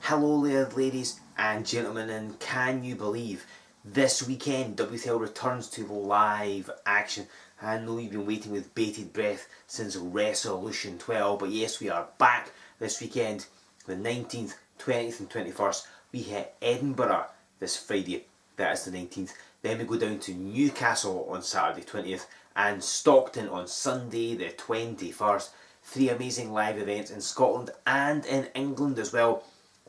Hello there, ladies and gentlemen, and can you believe this weekend W3L returns to live action? I know you've been waiting with bated breath since Resolution 12, but yes, we are back this weekend, the 19th, 20th and 21st. We hit Edinburgh this Friday, that is the 19th. Then we go down to Newcastle on Saturday 20th and Stockton on Sunday the 21st. 3 amazing live events in Scotland and in England as well.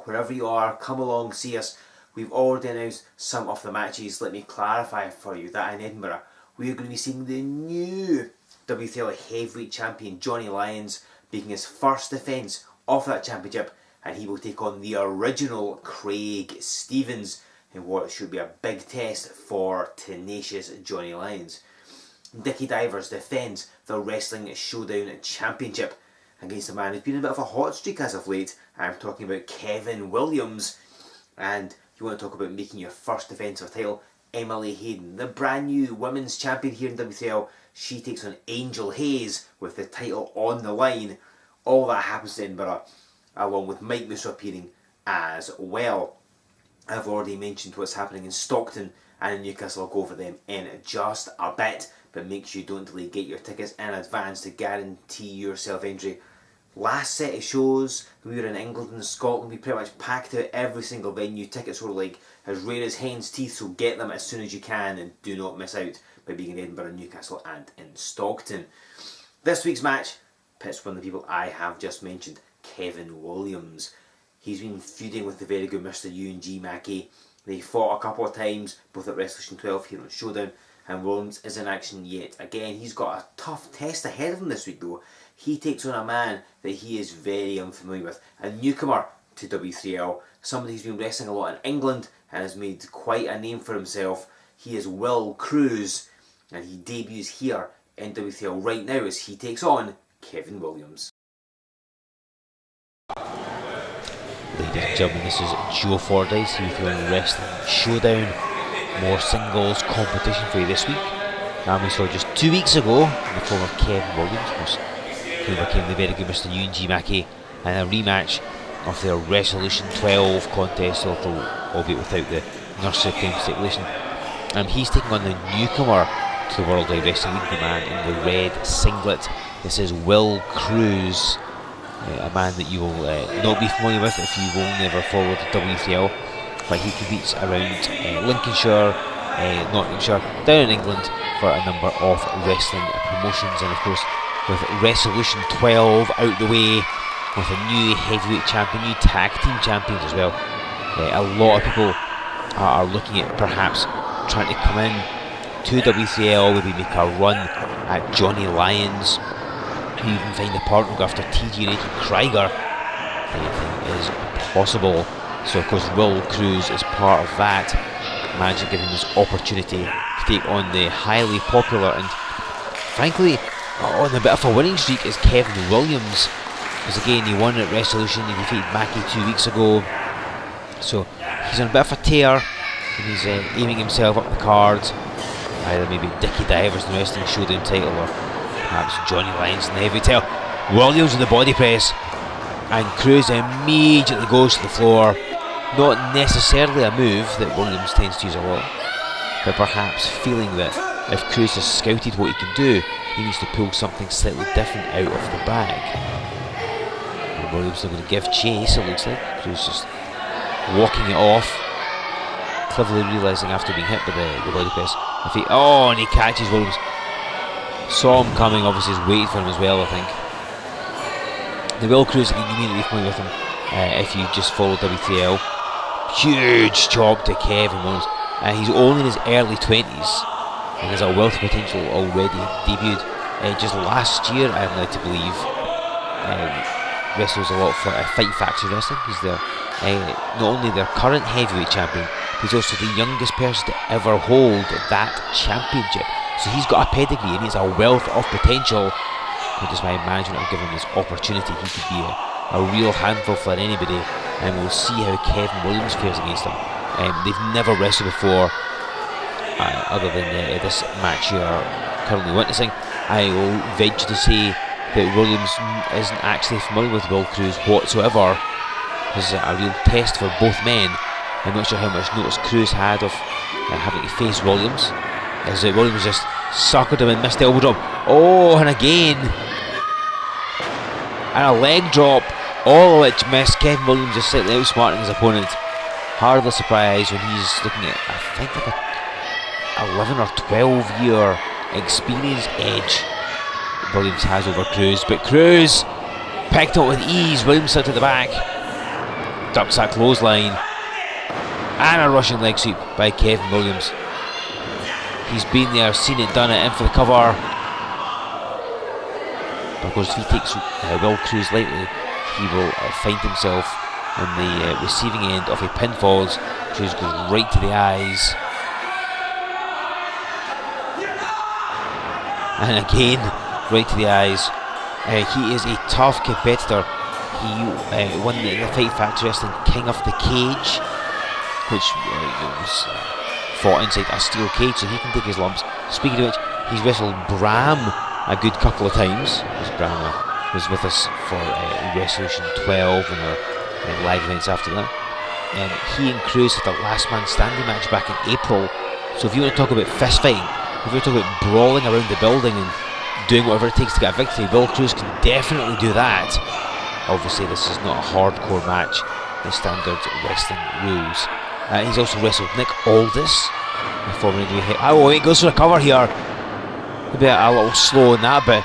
Wherever you are, come along, see us. We've already announced some of the matches. Let me clarify for you that in Edinburgh we are going to be seeing the new W3L heavyweight champion Johnny Lyons making his first defence of that championship, and he will take on the original Craig Stevens in what should be a big test for tenacious Johnny Lyons. Dickie Divers defends the Wrestling Showdown Championship against a man who's been in a bit of a hot streak as of late. I'm talking about Kevin Williams. And you want to talk about making your first defence of a title, Emily Hayden, the brand new women's champion here in W3L. She takes on Angel Hayes with the title on the line. All that happens in Edinburgh, along with Mike Musso appearing as well. I've already mentioned what's happening in Stockton and in Newcastle. I'll go over them in just a bit, but make sure you don't delay. Get your tickets in advance to guarantee yourself entry. Last set of shows, we were in England and Scotland, we pretty much packed out every single venue. Tickets were like as rare as hen's teeth, so get them as soon as you can and do not miss out by being in Edinburgh, Newcastle and in Stockton. This week's match pits one of the people I have just mentioned, Kevin Williams. He's been feuding with the very good Mr. UNG Mackey. They fought a couple of times, both at Resolution 12 here on Showdown, and Williams is in action yet again. He's got a tough test ahead of him this week though. He takes on a man that he is very unfamiliar with, a newcomer to W3L, somebody who's been wrestling a lot in England and has made quite a name for himself. He is Will Kroos, and he debuts here in W3L right now as he takes on Kevin Williams. Ladies and gentlemen, this is Joe Fordyce here with Wrestling Showdown. More singles competition for you this week. And we saw just 2 weeks ago in the form of Kevin Williams, who overcame the very good Mr. UNG Mackey, and a rematch of their Resolution 12 contest, albeit without the Nurse Supreme stipulation. He's taking on the newcomer to the World Wide Wrestling League, the man in the red singlet. This is Will Kroos, a man that you will not be familiar with if you will never follow the W3L, but he competes around Lincolnshire, Nottinghamshire, down in England for a number of wrestling promotions, and of course with Resolution 12 out the way, with a new heavyweight champion, new tag team champions as well. A lot of people are looking at perhaps trying to come in to W3L, maybe make a run at Johnny Lyons, who even find a partner go after TG and Krieger. Anything is possible. So of course Will Kroos is part of that. Imagine giving this opportunity to take on the highly popular and frankly on a bit of a winning streak is Kevin Williams, because again he won at Resolution, he defeated Mackey 2 weeks ago, so he's on a bit of a tear and he's aiming himself up the cards. Either maybe Dickie Divers in the Wrestling Showdown title, or perhaps Johnny Lyons in the heavy title. Williams with the body press, and Kroos immediately goes to the floor. Not necessarily a move that Williams tends to use a lot, but perhaps feeling that if Kroos has scouted what he can do, he needs to pull something slightly different out of the bag. And Williams is going to give chase, it looks like. Kroos just walking it off, cleverly realising after being hit by the body press. And he catches Williams. Saw him coming, obviously is waiting for him as well, I think. The Will Kroos, you immediately familiar with him if you just follow W3L. Huge job to Kevin Williams. He's only in his early 20s and has a wealth of potential already. Debuted just last year, I'm led to believe. Wrestles a lot for Fight Factory Wrestling. He's not only their current heavyweight champion, but he's also the youngest person to ever hold that championship. So he's got a pedigree and he's a wealth of potential. And just my management have given him this opportunity, he could be a real handful for anybody, and we'll see how Kevin Williams fares against him. They've never wrestled before, other than this match you're currently witnessing. I will venture to say that Williams isn't actually familiar with Will Kroos whatsoever, was a real test for both men. I'm not sure how much notice Kroos had of having to face Williams, as Williams just suckered him and missed the elbow drop. Oh, and again, and a leg drop, all of which missed. Kevin Williams just slightly outsmarting his opponent. Hardly surprised when he's looking at, I think, like a 11 or 12 year experience edge Williams has over Kroos. But Kroos picked up with ease. Williams slipped at the back, ducks that clothesline, and a rushing leg sweep by Kevin Williams. He's been there, seen it, done it, in for the cover. But of course, if he takes Will Kroos lightly, he will find himself on the receiving end of a pinfall. Kroos goes right to the eyes. And again, right to the eyes. He is a tough competitor. He won the Fight Factory Wrestling King of the Cage, which was fought inside a steel cage, so he can take his lumps. Speaking of which, he's wrestled Bram a good couple of times. Bram was with us for Resolution 12 and our live events after that. He and Kroos had a last man standing match back in April. So if you want to talk about fist fighting, if you want to talk about brawling around the building and doing whatever it takes to get a victory, Will Kroos can definitely do that. Obviously this is not a hardcore match, the standard wrestling rules. He's also wrestled Nick Aldis. Oh, he goes for a cover here. Maybe a little slow on that, but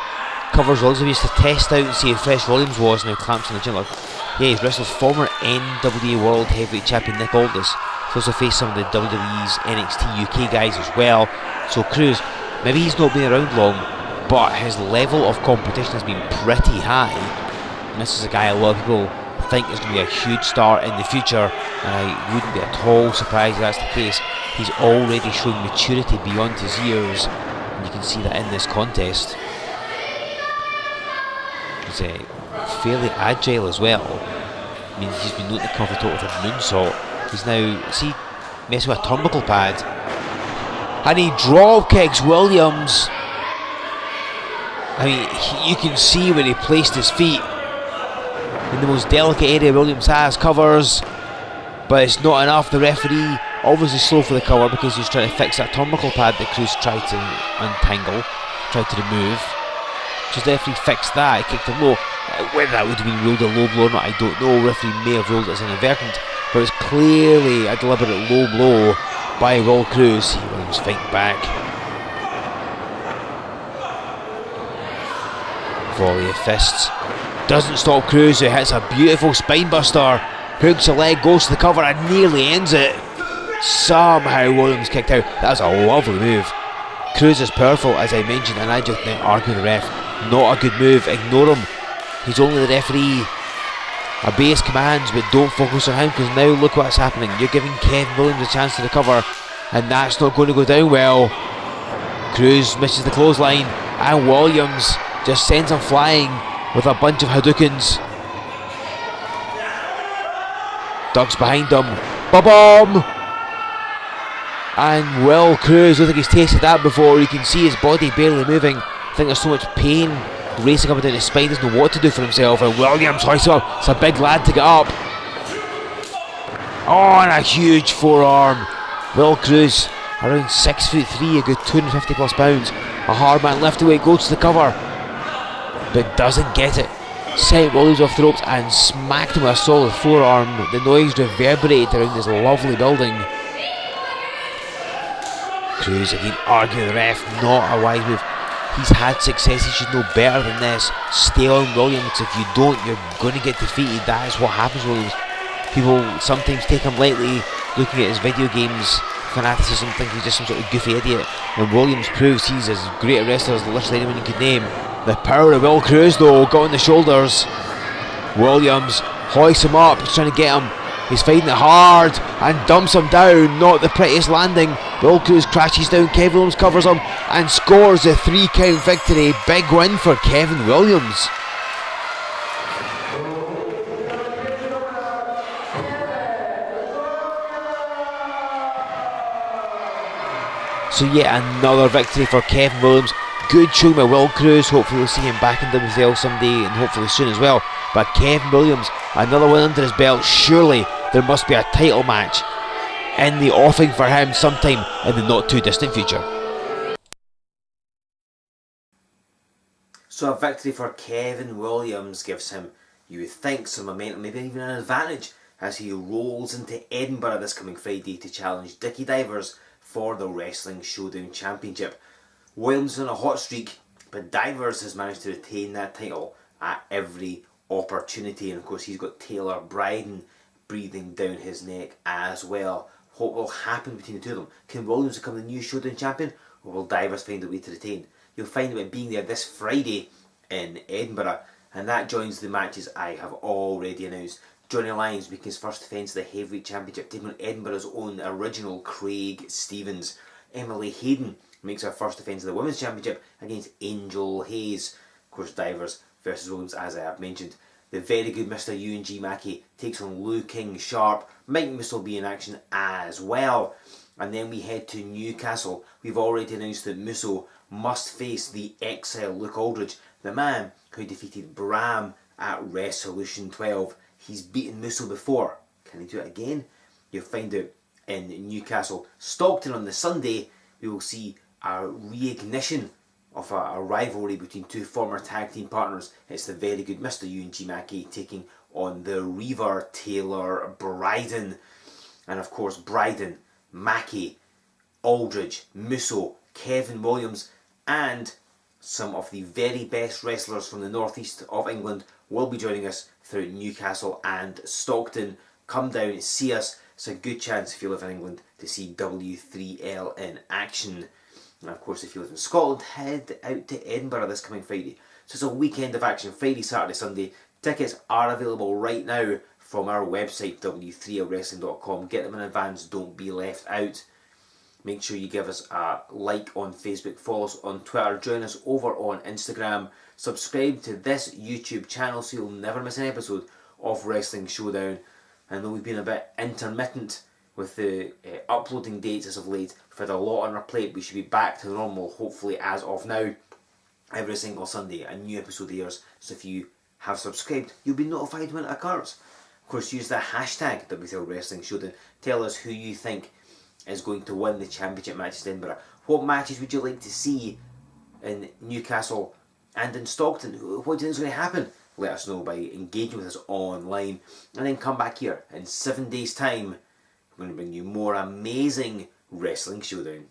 covers Williams. He used to test out and see how fresh Williams was, now clamps on the chin. Yeah, he's wrestled former NWA World Heavyweight Champion Nick Aldis. He's also faced some of the WWE's NXT UK guys as well. So Kroos, maybe he's not been around long, but his level of competition has been pretty high. And this is a guy a lot of people think is going to be a huge star in the future, and I wouldn't be at all surprised if that's the case. He's already shown maturity beyond his years, and you can see that in this contest. He's fairly agile as well. I mean, he's been known to cover total with a moonsault. He's now, see, messing with a turnbuckle pad, and he drop kicks Williams. I mean, you can see where he placed his feet in the most delicate area Williams has. Covers, but it's not enough. The referee obviously slow for the cover because he's trying to fix that turnbuckle pad that Kroos tried to untangle, tried to remove. Just the referee fixed that. He kicked him low. Whether that would have been ruled a low blow or not, I don't know. Referee may have ruled it as inadvertent, but it's clearly a deliberate low blow by Will Kroos. Williams fighting back. Volley of fists doesn't stop Kroos, who hits a beautiful spinebuster, hooks a leg, goes to the cover and nearly ends it. Somehow Williams kicked out. That was a lovely move. Kroos is powerful, as I mentioned, and I just now argue the ref. Not a good move, ignore him. He's only the referee. Obey his commands, but don't focus on him, because now look what's happening. You're giving Kevin Williams a chance to recover, and that's not going to go down well. Kroos misses the clothesline, and Williams just sends him flying with a bunch of Hadoukens. Ducks behind him. Ba-bomb! And Will Kroos, I don't think he's tasted that before. You can see his body barely moving. I think there's so much pain racing up and down his spine, doesn't know what to do for himself. And Williams hoists him up. It's a big lad to get up. Oh, and a huge forearm. Will Kroos, around 6'3", a good 250 plus pounds. A hard man left away, goes to the cover, but doesn't get it. Sent Williams off the ropes and smacked him with a solid forearm. The noise reverberated around this lovely building. Kroos again arguing the ref, not a wise move. He's had success, he should know better than this. Stay on Williams. If you don't, you're going to get defeated. That is what happens, Williams. People sometimes take him lightly, looking at his video games fanaticism, think he's just some sort of goofy idiot. And Williams proves he's as great a wrestler as literally anyone you could name. The power of Will Kroos though, got on the shoulders. Williams hoists him up, he's trying to get him. He's fighting it hard and dumps him down. Not the prettiest landing. Will Kroos crashes down, Kevin Williams covers him and scores the 3 count victory. Big win for Kevin Williams. So yet another victory for Kevin Williams. Good showing by Will Kroos. Hopefully we'll see him back in W3L someday, and hopefully soon as well. But Kevin Williams Another one under his belt. Surely there must be a title match in the offing for him sometime in the not too distant future. So a victory for Kevin Williams gives him, you would think, some momentum, maybe even an advantage, as he rolls into Edinburgh this coming Friday to challenge Dickie Divers for the Wrestling Showdown Championship. Williams is on a hot streak, but Divers has managed to retain that title at every opportunity, and of course he's got Taylor Bryden breathing down his neck as well. What will happen between the two of them? Can Williams become the new Showdown champion, or will Divers find a way to retain? You'll find out by being there this Friday in Edinburgh, and that joins the matches I have already announced. Johnny Lyons making his first defence of the Heavyweight Championship, taking on Edinburgh's own original Craig Stevens. Emily Hayden makes her first defence of the Women's Championship against Angel Hayes. Of course, Divers versus Williams, as I have mentioned. The very good Mr. UNG Mackey takes on Lou King Sharp. Mike Moose will be in action as well. And then we head to Newcastle. We've already announced that Musso must face the Exile Luke Aldridge, the man who defeated Bram at Resolution 12. He's beaten Musso before. Can he do it again? You'll find out in Newcastle. Stockton on the Sunday, we will see a reignition of a rivalry between two former tag team partners. It's the very good Mr. UNG Mackey taking on the Reaver Taylor Bryden. And of course, Bryden, Mackey, Aldridge, Musso, Kevin Williams, and some of the very best wrestlers from the northeast of England will be joining us throughout Newcastle and Stockton. Come down, see us. It's a good chance if you live in England to see W3L in action. And of course, if you live in Scotland, head out to Edinburgh this coming Friday. So it's a weekend of action, Friday, Saturday, Sunday. Tickets are available right now from our website, w3lwrestling.com. Get them in advance, don't be left out. Make sure you give us a like on Facebook, follow us on Twitter, join us over on Instagram, subscribe to this YouTube channel so you'll never miss an episode of Wrestling Showdown. I know we've been a bit intermittent with the uploading dates as of late. We've had a lot on our plate. We should be back to normal, hopefully, as of now. Every single Sunday a new episode airs, so if you have subscribed, you'll be notified when it occurs. Of course, use the hashtag W3L Wrestling Showdown. Tell us who you think is going to win the championship matches in Edinburgh. What matches would you like to see in Newcastle and in Stockton? What do you think is going to happen? Let us know by engaging with us online, and then come back here in 7 days' time. We're going to bring you more amazing Wrestling Showdown.